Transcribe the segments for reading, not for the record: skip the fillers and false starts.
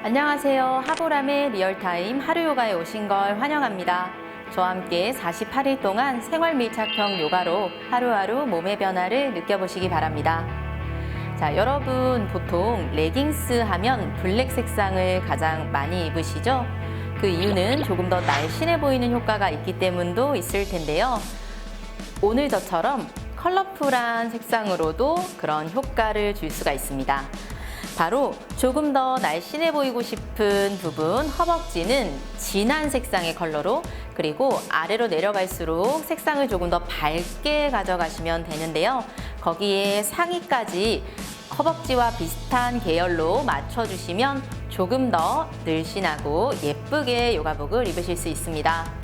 안녕하세요. 하보람의 리얼타임 하루요가에 오신 걸 환영합니다. 저와 함께 48일 동안 생활 밀착형 요가로 하루하루 몸의 변화를 느껴보시기 바랍니다. 자, 여러분 보통 레깅스 하면 블랙 색상을 가장 많이 입으시죠? 그 이유는 조금 더 날씬해 보이는 효과가 있기 때문도 있을 텐데요. 오늘 저처럼 컬러풀한 색상으로도 그런 효과를 줄 수가 있습니다. 바로 조금 더 날씬해 보이고 싶은 부분 허벅지는 진한 색상의 컬러로, 그리고 아래로 내려갈수록 색상을 조금 더 밝게 가져가시면 되는데요. 거기에 상의까지 허벅지와 비슷한 계열로 맞춰주시면 조금 더 늘씬하고 예쁘게 요가복을 입으실 수 있습니다.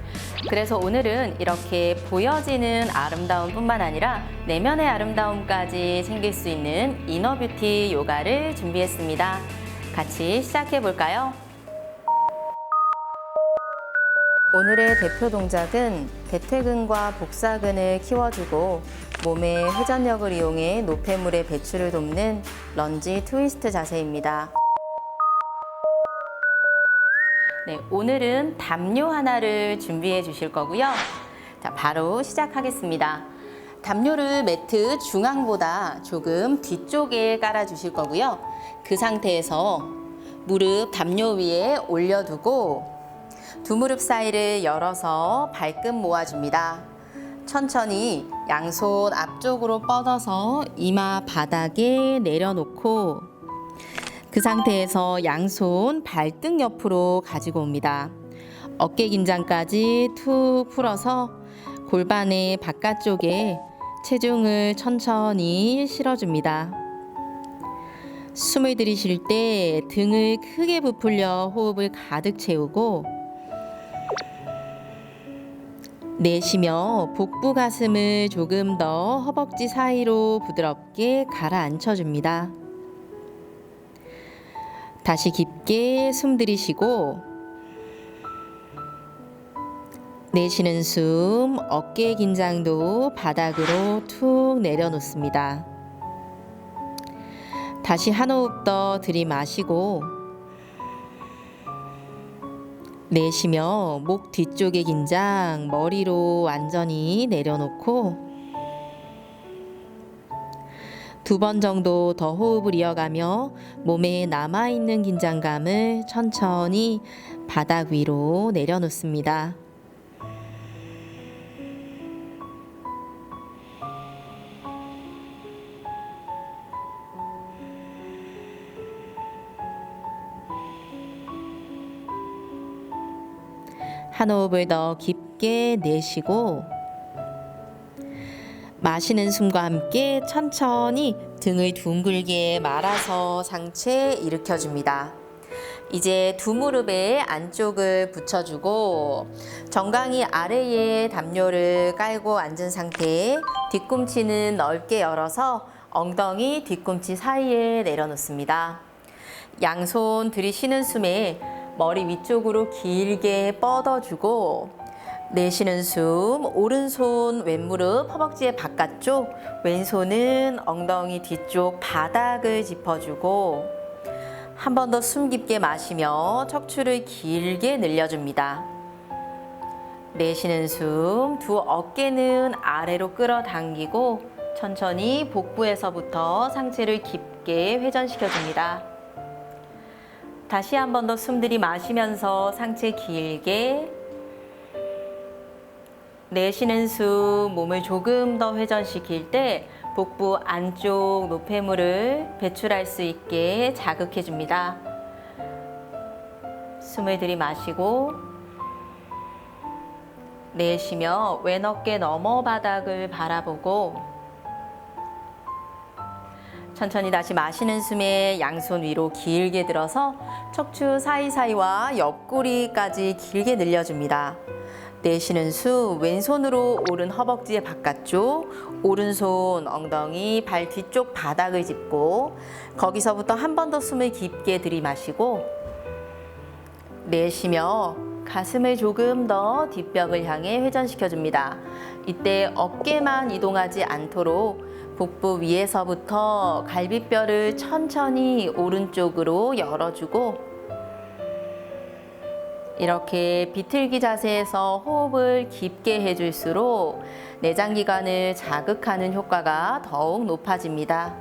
그래서 오늘은 이렇게 보여지는 아름다움 뿐만 아니라 내면의 아름다움까지 챙길 수 있는 이너뷰티 요가를 준비했습니다. 같이 시작해 볼까요? 오늘의 대표 동작은 대퇴근과 복사근을 키워주고 몸의 회전력을 이용해 노폐물의 배출을 돕는 런지 트위스트 자세입니다. 네, 오늘은 담요 하나를 준비해 주실 거고요. 자, 바로 시작하겠습니다. 담요를 매트 중앙보다 조금 뒤쪽에 깔아 주실 거고요. 그 상태에서 무릎 담요 위에 올려두고 두 무릎 사이를 열어서 발끝 모아줍니다. 천천히 양손 앞쪽으로 뻗어서 이마 바닥에 내려놓고 그 상태에서 양손 발등 옆으로 가지고 옵니다. 어깨 긴장까지 툭 풀어서 골반의 바깥쪽에 체중을 천천히 실어줍니다. 숨을 들이쉴 때 등을 크게 부풀려 호흡을 가득 채우고, 내쉬며 복부 가슴을 조금 더 허벅지 사이로 부드럽게 가라앉혀줍니다. 다시 깊게 숨 들이쉬고, 내쉬는 숨, 어깨 긴장도 바닥으로 툭 내려놓습니다. 다시 한 호흡 더 들이마시고, 내쉬며 목 뒤쪽의 긴장 머리로 완전히 내려놓고, 두 번 정도 더 호흡을 이어가며 몸에 남아있는 긴장감을 천천히 바닥 위로 내려놓습니다. 한 호흡을 더 깊게 내쉬고, 마시는 숨과 함께 천천히 등을 둥글게 말아서 상체 일으켜줍니다. 이제 두 무릎에 안쪽을 붙여주고 정강이 아래에 담요를 깔고 앉은 상태에 뒤꿈치는 넓게 열어서 엉덩이 뒤꿈치 사이에 내려놓습니다. 양손 들이쉬는 숨에 머리 위쪽으로 길게 뻗어주고, 내쉬는 숨, 오른손 왼무릎 허벅지의 바깥쪽, 왼손은 엉덩이 뒤쪽 바닥을 짚어주고, 한 번 더 숨 깊게 마시며 척추를 길게 늘려줍니다. 내쉬는 숨, 두 어깨는 아래로 끌어당기고 천천히 복부에서부터 상체를 깊게 회전시켜줍니다. 다시 한 번 더 숨 들이마시면서 상체 길게, 내쉬는 숨, 몸을 조금 더 회전시킬 때 복부 안쪽 노폐물을 배출할 수 있게 자극해 줍니다. 숨을 들이마시고, 내쉬며 왼 어깨 너머 바닥을 바라보고, 천천히 다시 마시는 숨에 양손 위로 길게 들어서 척추 사이사이와 옆구리까지 길게 늘려줍니다. 내쉬는 숨, 왼손으로 오른 허벅지의 바깥쪽, 오른손 엉덩이 발 뒤쪽 바닥을 짚고, 거기서부터 한 번 더 숨을 깊게 들이마시고, 내쉬며 가슴을 조금 더 뒷벽을 향해 회전시켜줍니다. 이때 어깨만 이동하지 않도록 복부 위에서부터 갈비뼈를 천천히 오른쪽으로 열어주고, 이렇게 비틀기 자세에서 호흡을 깊게 해줄수록 내장기관을 자극하는 효과가 더욱 높아집니다.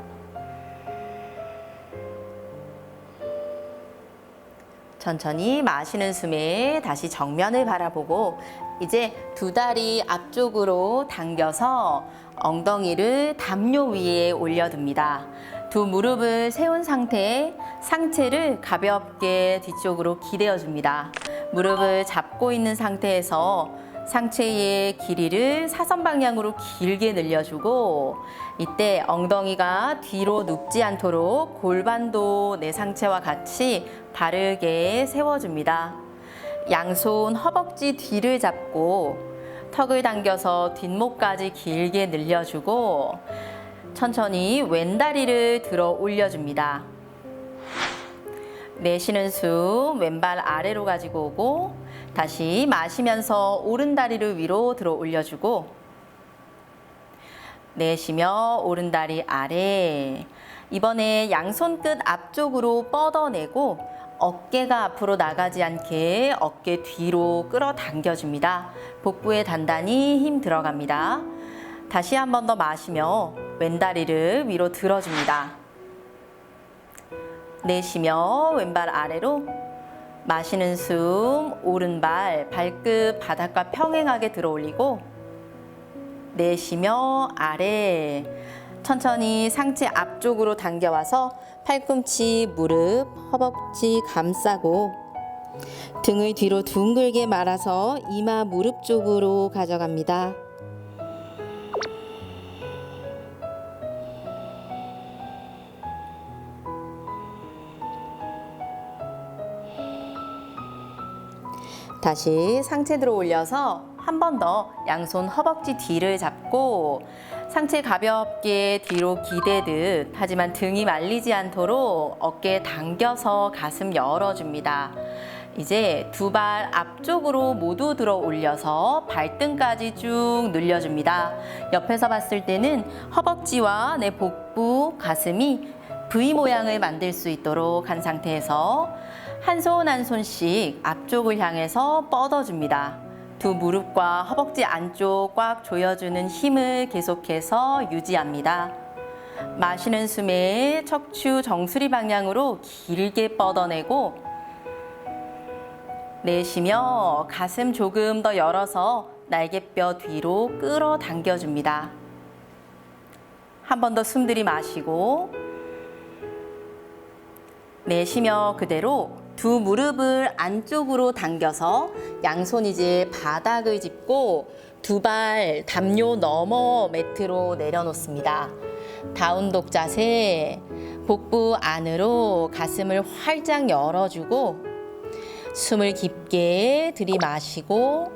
천천히 마시는 숨에 다시 정면을 바라보고 이제 두 다리 앞쪽으로 당겨서 엉덩이를 담요 위에 올려둡니다. 두 무릎을 세운 상태에 상체를 가볍게 뒤쪽으로 기대어 줍니다. 무릎을 잡고 있는 상태에서 상체의 길이를 사선 방향으로 길게 늘려주고 이때 엉덩이가 뒤로 눕지 않도록 골반도 내 상체와 같이 바르게 세워줍니다. 양손 허벅지 뒤를 잡고 턱을 당겨서 뒷목까지 길게 늘려주고 천천히 왼다리를 들어 올려줍니다. 내쉬는 숨 왼발 아래로 가지고 오고 다시 마시면서 오른다리를 위로 들어 올려주고 내쉬며 오른다리 아래. 이번에 양손 끝 앞쪽으로 뻗어내고 어깨가 앞으로 나가지 않게 어깨 뒤로 끌어당겨줍니다. 복부에 단단히 힘 들어갑니다. 다시 한 번 더 마시며 왼다리를 위로 들어줍니다. 내쉬며 왼발 아래로. 마시는 숨 오른발 발끝 바닥과 평행하게 들어 올리고 내쉬며 아래. 천천히 상체 앞쪽으로 당겨와서 팔꿈치, 무릎, 허벅지 감싸고 등을 뒤로 둥글게 말아서 이마, 무릎 쪽으로 가져갑니다. 다시 상체 들어 올려서 한 번 더 양손 허벅지 뒤를 잡고 상체 가볍게 뒤로 기대듯 하지만 등이 말리지 않도록 어깨 당겨서 가슴 열어줍니다. 이제 두 발 앞쪽으로 모두 들어 올려서 발등까지 쭉 늘려줍니다. 옆에서 봤을 때는 허벅지와 내 복부, 가슴이 V 모양을 만들 수 있도록 한 상태에서 한 손 한 손씩 앞쪽을 향해서 뻗어줍니다. 두 무릎과 허벅지 안쪽 꽉 조여주는 힘을 계속해서 유지합니다. 마시는 숨에 척추 정수리 방향으로 길게 뻗어내고 내쉬며 가슴 조금 더 열어서 날개뼈 뒤로 끌어당겨줍니다. 한 번 더 숨 들이마시고 내쉬며 그대로 두 무릎을 안쪽으로 당겨서 양손 이제 바닥을 짚고 두 발 담요 넘어 매트로 내려놓습니다. 다운독 자세, 복부 안으로 가슴을 활짝 열어주고 숨을 깊게 들이마시고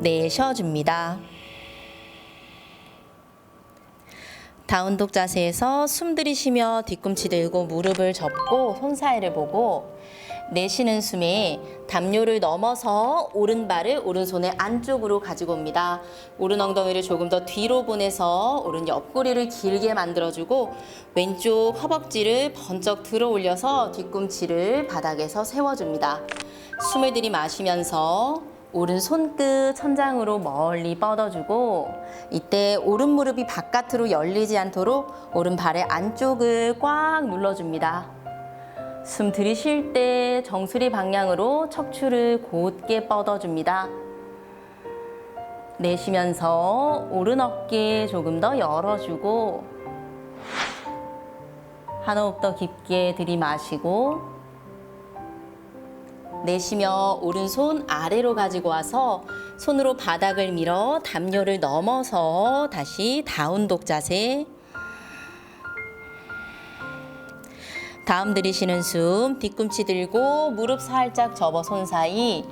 내쉬어줍니다. 다운독 자세에서 숨 들이쉬며 뒤꿈치 들고 무릎을 접고 손 사이를 보고 내쉬는 숨에 담요를 넘어서 오른발을 오른손의 안쪽으로 가지고 옵니다. 오른 엉덩이를 조금 더 뒤로 보내서 오른 옆구리를 길게 만들어주고 왼쪽 허벅지를 번쩍 들어 올려서 뒤꿈치를 바닥에서 세워줍니다. 숨을 들이마시면서 오른 손끝 천장으로 멀리 뻗어주고 이때 오른 무릎이 바깥으로 열리지 않도록 오른 발의 안쪽을 꽉 눌러줍니다. 숨 들이쉴 때 정수리 방향으로 척추를 곧게 뻗어줍니다. 내쉬면서 오른 어깨 조금 더 열어주고 한 호흡 더 깊게 들이마시고 내쉬며 오른손 아래로 가지고 와서 손으로 바닥을 밀어 담요를 넘어서 다시 다운독 자세. 다음 들이쉬는 숨 뒤꿈치 들고 무릎 살짝 접어 손 사이.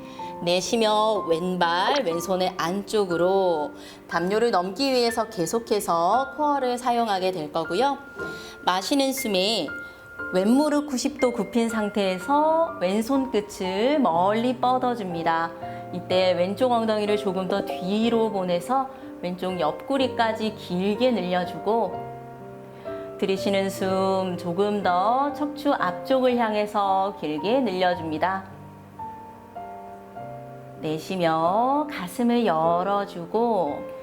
내쉬며 왼발 왼손의 안쪽으로 담요를 넘기 위해서 계속해서 코어를 사용하게 될 거고요. 마시는 숨에 왼무릎 90도 굽힌 상태에서 왼손 끝을 멀리 뻗어줍니다. 이때 왼쪽 엉덩이를 조금 더 뒤로 보내서 왼쪽 옆구리까지 길게 늘려주고 들이쉬는 숨 조금 더 척추 앞쪽을 향해서 길게 늘려줍니다. 내쉬며 가슴을 열어주고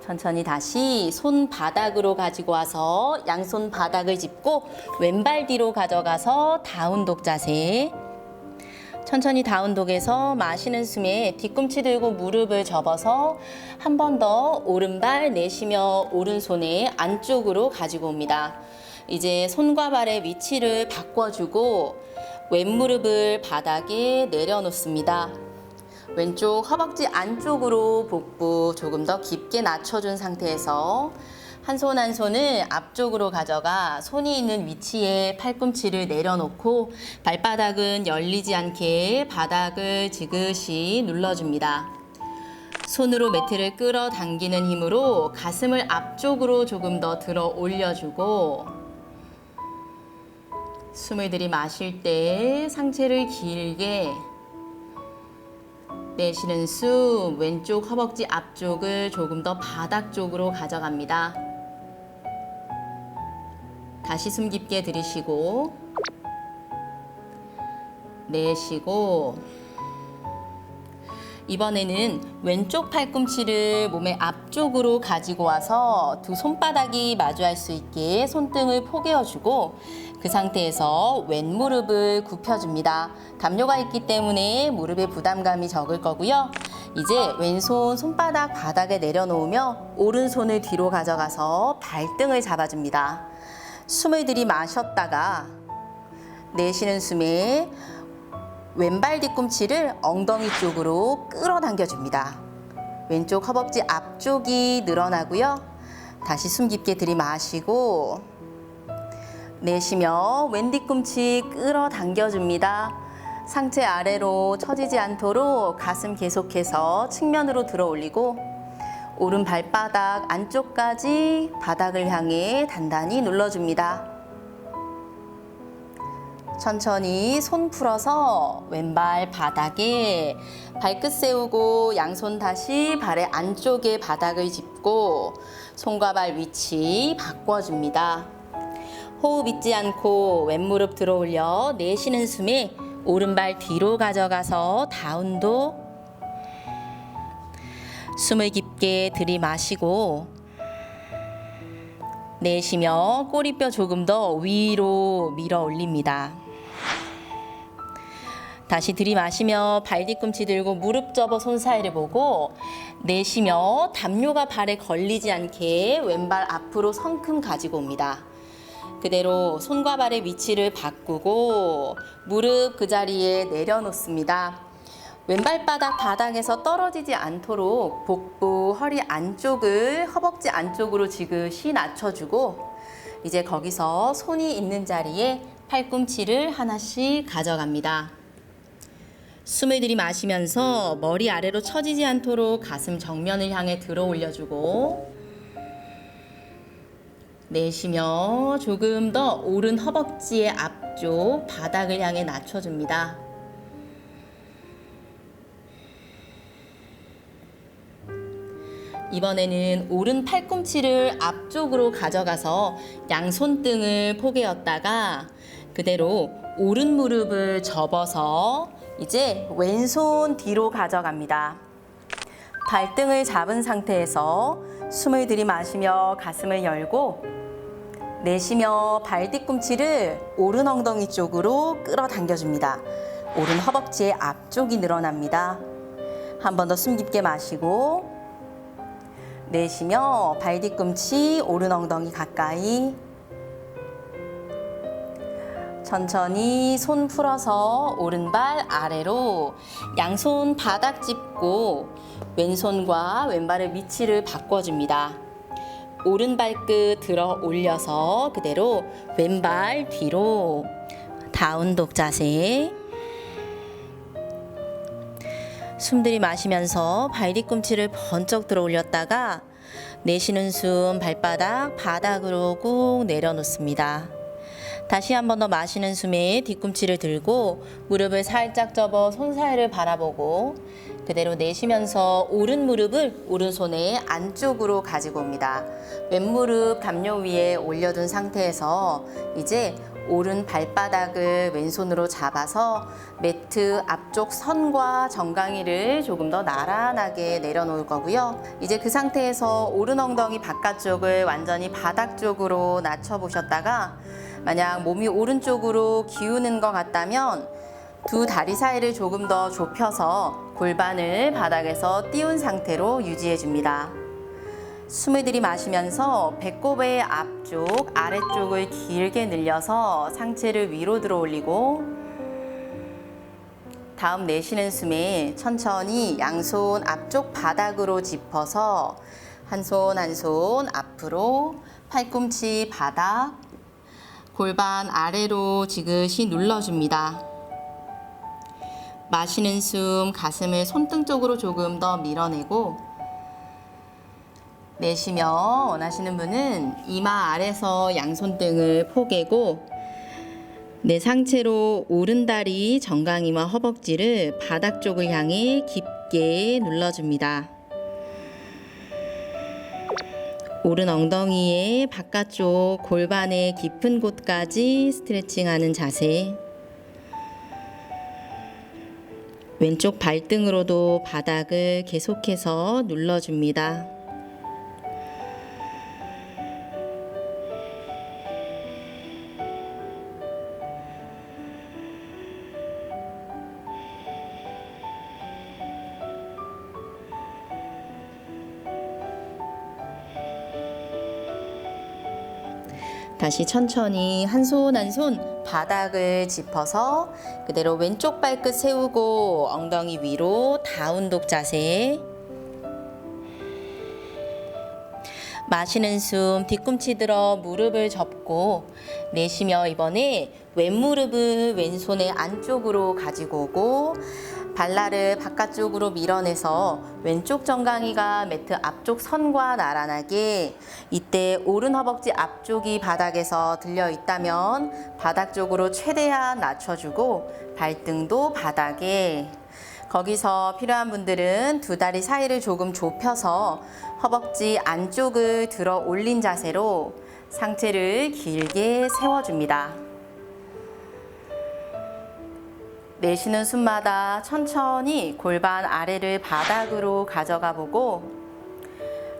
천천히 다시 손바닥으로 가지고 와서 양손 바닥을 짚고 왼발 뒤로 가져가서 다운독 자세. 천천히 다운독에서 마시는 숨에 뒤꿈치 들고 무릎을 접어서 한 번 더 오른발 내쉬며 오른손에 안쪽으로 가지고 옵니다. 이제 손과 발의 위치를 바꿔주고 왼무릎을 바닥에 내려놓습니다. 왼쪽 허벅지 안쪽으로 복부 조금 더 깊게 낮춰준 상태에서 한 손 한 손을 앞쪽으로 가져가 손이 있는 위치에 팔꿈치를 내려놓고 발바닥은 열리지 않게 바닥을 지그시 눌러줍니다. 손으로 매트를 끌어당기는 힘으로 가슴을 앞쪽으로 조금 더 들어 올려주고 숨을 들이마실 때 상체를 길게 내쉬는 숨 왼쪽 허벅지 앞쪽을 조금 더 바닥 쪽으로 가져갑니다. 다시 숨 깊게 들이쉬고 내쉬고 이번에는 왼쪽 팔꿈치를 몸의 앞쪽으로 가지고 와서 두 손바닥이 마주할 수 있게 손등을 포개어주고 그 상태에서 왼무릎을 굽혀줍니다. 담요가 있기 때문에 무릎에 부담감이 적을 거고요. 이제 왼손 손바닥 바닥에 내려놓으며 오른손을 뒤로 가져가서 발등을 잡아줍니다. 숨을 들이마셨다가 내쉬는 숨에 왼발 뒤꿈치를 엉덩이 쪽으로 끌어당겨줍니다. 왼쪽 허벅지 앞쪽이 늘어나고요. 다시 숨 깊게 들이마시고 내쉬며 왼 뒤꿈치 끌어당겨줍니다. 상체 아래로 처지지 않도록 가슴 계속해서 측면으로 들어 올리고 오른 발바닥 안쪽까지 바닥을 향해 단단히 눌러줍니다. 천천히 손 풀어서 왼발 바닥에 발끝 세우고 양손 다시 발의 안쪽에 바닥을 짚고 손과 발 위치 바꿔줍니다. 호흡 잊지 않고 왼무릎 들어 올려 내쉬는 숨에 오른발 뒤로 가져가서 다운독. 숨을 깊게 들이마시고 내쉬며 꼬리뼈 조금 더 위로 밀어 올립니다. 다시 들이마시며 발 뒤꿈치 들고 무릎 접어 손 사이를 보고 내쉬며 담요가 발에 걸리지 않게 왼발 앞으로 성큼 가지고 옵니다. 그대로 손과 발의 위치를 바꾸고 무릎 그 자리에 내려놓습니다. 왼발바닥 바닥에서 떨어지지 않도록 복부, 허리 안쪽을 허벅지 안쪽으로 지그시 낮춰주고 이제 거기서 손이 있는 자리에 팔꿈치를 하나씩 가져갑니다. 숨을 들이마시면서 머리 아래로 처지지 않도록 가슴 정면을 향해 들어 올려주고 내쉬며 조금 더 오른 허벅지의 앞쪽 바닥을 향해 낮춰줍니다. 이번에는 오른 팔꿈치를 앞쪽으로 가져가서 양손등을 포개었다가 그대로 오른 무릎을 접어서 이제 왼손 뒤로 가져갑니다. 발등을 잡은 상태에서 숨을 들이마시며 가슴을 열고 내쉬며 발 뒤꿈치를 오른 엉덩이 쪽으로 끌어당겨줍니다. 오른 허벅지의 앞쪽이 늘어납니다. 한 번 더 숨 깊게 마시고 내쉬며 발 뒤꿈치 오른 엉덩이 가까이 천천히 손 풀어서 오른발 아래로 양손 바닥 짚고 왼손과 왼발의 위치를 바꿔줍니다. 오른 발끝 들어 올려서 그대로 왼발 뒤로 다운독 자세. 숨 들이마시면서 발 뒤꿈치를 번쩍 들어 올렸다가 내쉬는 숨 발바닥 바닥으로 꾹 내려놓습니다. 다시 한 번 더 마시는 숨에 뒤꿈치를 들고 무릎을 살짝 접어 손 사이를 바라보고 그대로 내쉬면서 오른 무릎을 오른손의 안쪽으로 가지고 옵니다. 왼무릎 담요 위에 올려둔 상태에서 이제 오른 발바닥을 왼손으로 잡아서 매트 앞쪽 선과 정강이를 조금 더 나란하게 내려놓을 거고요. 이제 그 상태에서 오른 엉덩이 바깥쪽을 완전히 바닥 쪽으로 낮춰보셨다가 만약 몸이 오른쪽으로 기우는 것 같다면 두 다리 사이를 조금 더 좁혀서 골반을 바닥에서 띄운 상태로 유지해 줍니다. 숨을 들이마시면서 배꼽의 앞쪽, 아래쪽을 길게 늘려서 상체를 위로 들어 올리고 다음 내쉬는 숨에 천천히 양손 앞쪽 바닥으로 짚어서 한 손 한 손 앞으로 팔꿈치 바닥, 골반 아래로 지그시 눌러줍니다. 마시는 숨, 가슴을 손등 쪽으로 조금 더 밀어내고 내쉬며 원하시는 분은 이마 아래서 양손등을 포개고 내 상체로 오른다리 정강이와 허벅지를 바닥 쪽을 향해 깊게 눌러줍니다. 오른 엉덩이의 바깥쪽 골반의 깊은 곳까지 스트레칭하는 자세. 왼쪽 발등으로도 바닥을 계속해서 눌러줍니다. 다시 천천히 한 손 한 손 바닥을 짚어서 그대로 왼쪽 발끝 세우고 엉덩이 위로 다운독 자세. 마시는 숨 뒤꿈치 들어 무릎을 접고 내쉬며 이번에 왼무릎을 왼손의 안쪽으로 가지고 오고 발날을 바깥쪽으로 밀어내서 왼쪽 정강이가 매트 앞쪽 선과 나란하게, 이때 오른 허벅지 앞쪽이 바닥에서 들려 있다면 바닥 쪽으로 최대한 낮춰주고 발등도 바닥에, 거기서 필요한 분들은 두 다리 사이를 조금 좁혀서 허벅지 안쪽을 들어 올린 자세로 상체를 길게 세워줍니다. 내쉬는 숨마다 천천히 골반 아래를 바닥으로 가져가 보고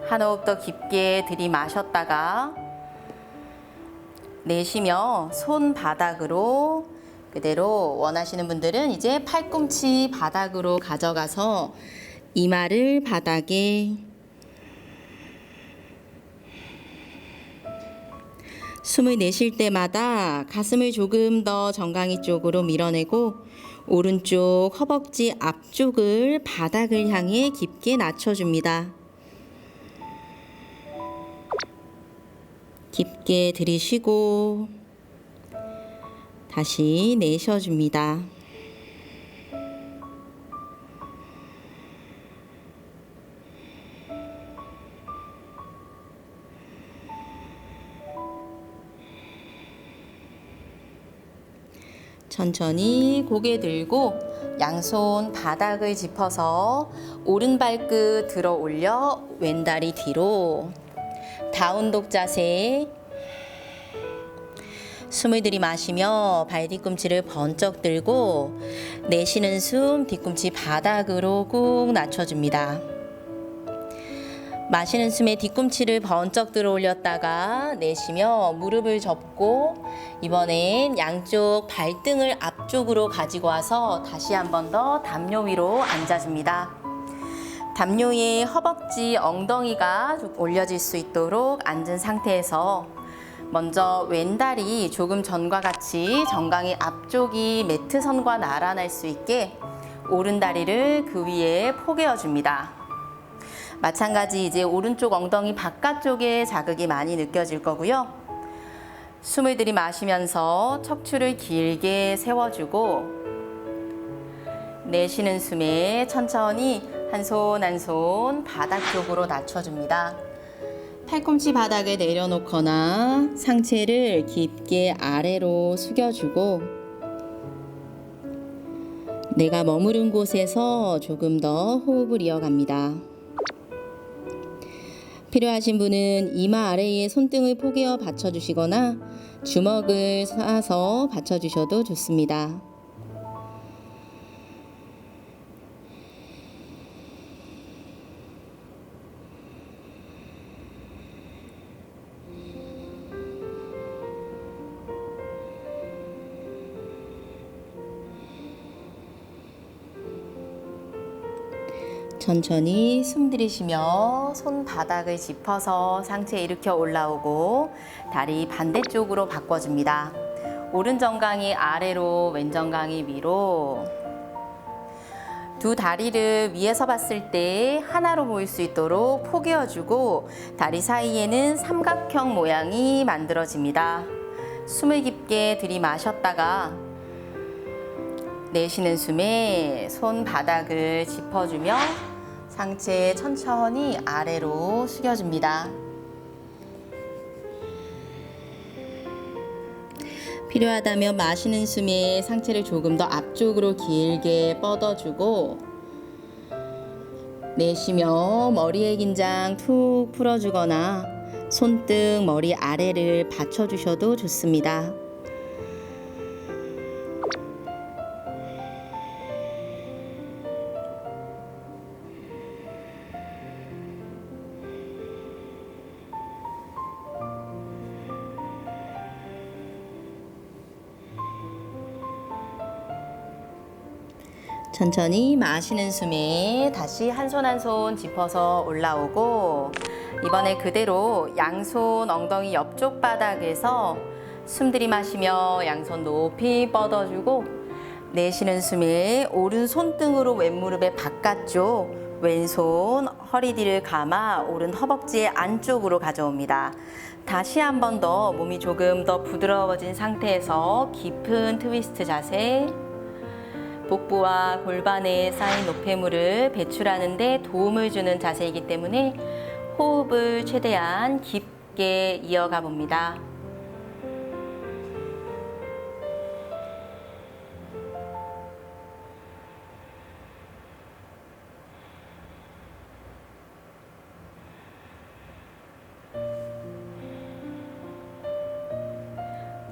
한 호흡 더 깊게 들이마셨다가 내쉬며 손 바닥으로 그대로 원하시는 분들은 이제 팔꿈치 바닥으로 가져가서 이마를 바닥에, 숨을 내쉴 때마다 가슴을 조금 더 정강이 쪽으로 밀어내고 오른쪽 허벅지 앞쪽을 바닥을 향해 깊게 낮춰줍니다. 깊게 들이쉬고 다시 내쉬어줍니다. 천천히 고개 들고 양손 바닥을 짚어서 오른 발끝 들어 올려 왼다리 뒤로 다운독 자세. 숨을 들이마시며 발 뒤꿈치를 번쩍 들고 내쉬는 숨 뒤꿈치 바닥으로 꾹 낮춰줍니다. 마시는 숨에 뒤꿈치를 번쩍 들어 올렸다가 내쉬며 무릎을 접고 이번엔 양쪽 발등을 앞쪽으로 가지고 와서 다시 한 번 더 담요 위로 앉아줍니다. 담요에 허벅지, 엉덩이가 좀 올려질 수 있도록 앉은 상태에서 먼저 왼다리 조금 전과 같이 정강이 앞쪽이 매트선과 나란할 수 있게 오른다리를 그 위에 포개어 줍니다. 마찬가지 이제 오른쪽 엉덩이 바깥쪽에 자극이 많이 느껴질 거고요. 숨을 들이마시면서 척추를 길게 세워주고 내쉬는 숨에 천천히 한 손 한 손 바닥 쪽으로 낮춰줍니다. 팔꿈치 바닥에 내려놓거나 상체를 깊게 아래로 숙여주고 내가 머무른 곳에서 조금 더 호흡을 이어갑니다. 필요하신 분은 이마 아래에 손등을 포개어 받쳐주시거나 주먹을 쏴서 받쳐주셔도 좋습니다. 천천히 숨 들이쉬며 손바닥을 짚어서 상체 일으켜 올라오고 다리 반대쪽으로 바꿔줍니다. 오른 정강이 아래로, 왼 정강이 위로. 두 다리를 위에서 봤을 때 하나로 보일 수 있도록 포개어주고 다리 사이에는 삼각형 모양이 만들어집니다. 숨을 깊게 들이마셨다가 내쉬는 숨에 손바닥을 짚어주며 상체 천천히 아래로 숙여줍니다. 필요하다면 마시는 숨에 상체를 조금 더 앞쪽으로 길게 뻗어주고 내쉬며 머리의 긴장 툭 풀어주거나 손등 머리 아래를 받쳐주셔도 좋습니다. 천천히 마시는 숨에 다시 한 손 한 손 짚어서 올라오고 이번에 그대로 양손 엉덩이 옆쪽 바닥에서 숨 들이마시며 양손 높이 뻗어주고 내쉬는 숨에 오른 손등으로 왼무릎의 바깥쪽 왼손 허리 뒤를 감아 오른 허벅지의 안쪽으로 가져옵니다. 다시 한 번 더 몸이 조금 더 부드러워진 상태에서 깊은 트위스트 자세 복부와 골반에 쌓인 노폐물을 배출하는 데 도움을 주는 자세이기 때문에 호흡을 최대한 깊게 이어가 봅니다.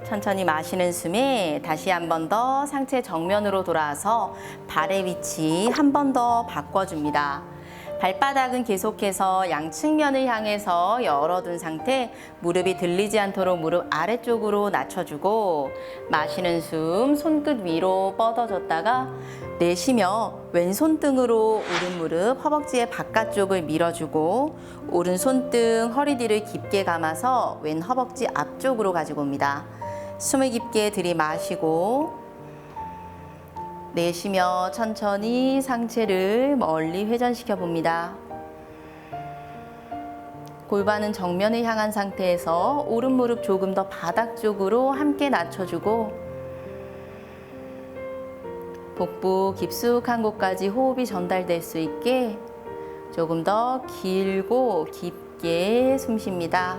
천천히 마시는 숨에 다시 한 번 더 상체 정면으로 돌아와서 발의 위치 한 번 더 바꿔줍니다. 발바닥은 계속해서 양측면을 향해서 열어둔 상태, 무릎이 들리지 않도록 무릎 아래쪽으로 낮춰주고 마시는 숨 손끝 위로 뻗어줬다가 내쉬며 왼손등으로 오른 무릎 허벅지의 바깥쪽을 밀어주고 오른 손등 허리 뒤를 깊게 감아서 왼 허벅지 앞쪽으로 가지고 옵니다. 숨을 깊게 들이마시고 내쉬며 천천히 상체를 멀리 회전시켜 봅니다. 골반은 정면을 향한 상태에서 오른 무릎 조금 더 바닥 쪽으로 함께 낮춰주고 복부 깊숙한 곳까지 호흡이 전달될 수 있게 조금 더 길고 깊게 숨 쉽니다.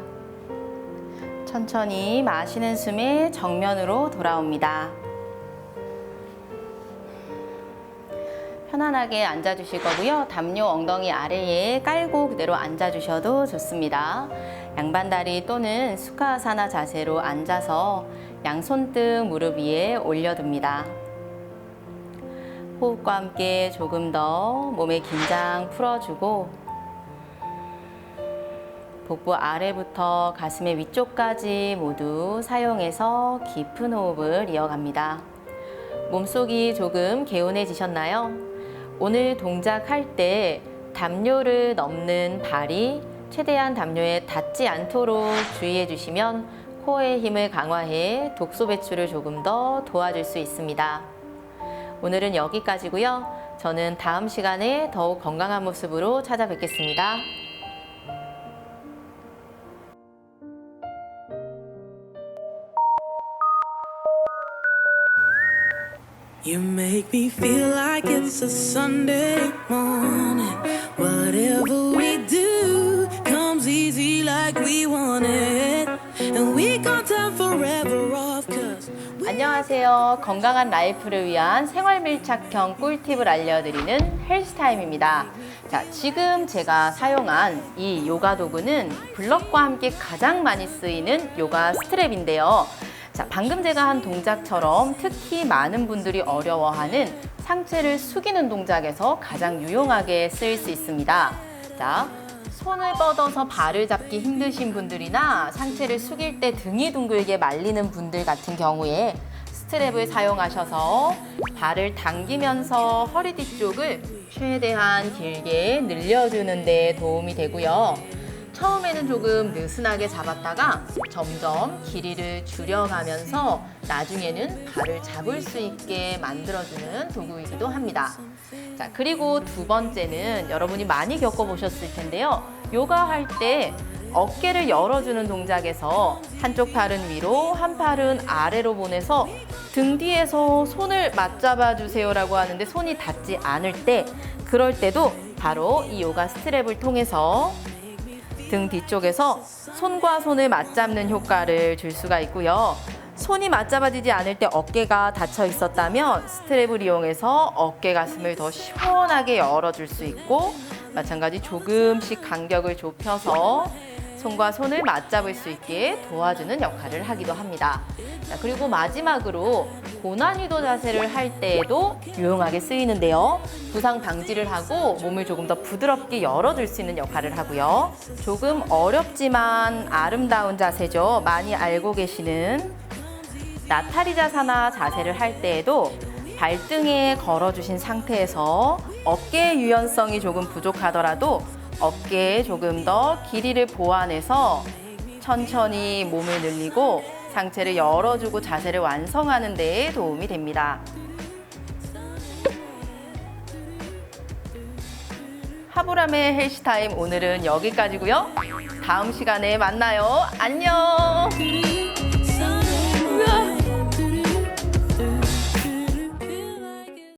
천천히 마시는 숨에 정면으로 돌아옵니다. 편안하게 앉아주실 거고요. 담요 엉덩이 아래에 깔고 그대로 앉아주셔도 좋습니다. 양반다리 또는 수카아사나 자세로 앉아서 양손등 무릎 위에 올려둡니다. 호흡과 함께 조금 더 몸의 긴장 풀어주고 복부 아래부터 가슴의 위쪽까지 모두 사용해서 깊은 호흡을 이어갑니다. 몸속이 조금 개운해지셨나요? 오늘 동작할 때 담요를 넘는 발이 최대한 담요에 닿지 않도록 주의해 주시면 코어의 힘을 강화해 독소 배출을 조금 더 도와줄 수 있습니다. 오늘은 여기까지고요. 저는 다음 시간에 더욱 건강한 모습으로 찾아뵙겠습니다. You make me feel like it's a Sunday morning. Whatever we do comes easy like we want it. And we we can't turn forever off, 'cause 안녕하세요. 건강한 라이프를 위한 생활 밀착형 꿀팁을 알려드리는 헬스타임입니다. 자, 지금 제가 사용한 이 요가 도구는 블럭과 함께 가장 많이 쓰이는 요가 스트랩인데요. 자, 방금 제가 한 동작처럼 특히 많은 분들이 어려워하는 상체를 숙이는 동작에서 가장 유용하게 쓰일 수 있습니다. 자, 손을 뻗어서 발을 잡기 힘드신 분들이나 상체를 숙일 때 등이 둥글게 말리는 분들 같은 경우에 스트랩을 사용하셔서 발을 당기면서 허리 뒤쪽을 최대한 길게 늘려주는 데 도움이 되고요. 처음에는 조금 느슨하게 잡았다가 점점 길이를 줄여가면서 나중에는 발을 잡을 수 있게 만들어주는 도구이기도 합니다. 자, 그리고 두 번째는 여러분이 많이 겪어보셨을 텐데요. 요가 할 때 어깨를 열어주는 동작에서 한쪽 팔은 위로, 한 팔은 아래로 보내서 등 뒤에서 손을 맞잡아 주세요라고 하는데 손이 닿지 않을 때, 그럴 때도 바로 이 요가 스트랩을 통해서 등 뒤쪽에서 손과 손을 맞잡는 효과를 줄 수가 있고요. 손이 맞잡아지지 않을 때 어깨가 닫혀 있었다면 스트랩을 이용해서 어깨 가슴을 더 시원하게 열어줄 수 있고, 마찬가지 조금씩 간격을 좁혀서 손과 손을 맞잡을 수 있게 도와주는 역할을 하기도 합니다. 자, 그리고 마지막으로 고난이도 자세를 할 때에도 유용하게 쓰이는데요. 부상 방지를 하고 몸을 조금 더 부드럽게 열어줄 수 있는 역할을 하고요. 조금 어렵지만 아름다운 자세죠. 많이 알고 계시는 나타리자사나 자세를 할 때에도 발등에 걸어주신 상태에서 어깨 유연성이 조금 부족하더라도 어깨에 조금 더 길이를 보완해서 천천히 몸을 늘리고 상체를 열어주고 자세를 완성하는 데 도움이 됩니다. 하보람의 헬스타임 오늘은 여기까지고요. 다음 시간에 만나요. 안녕.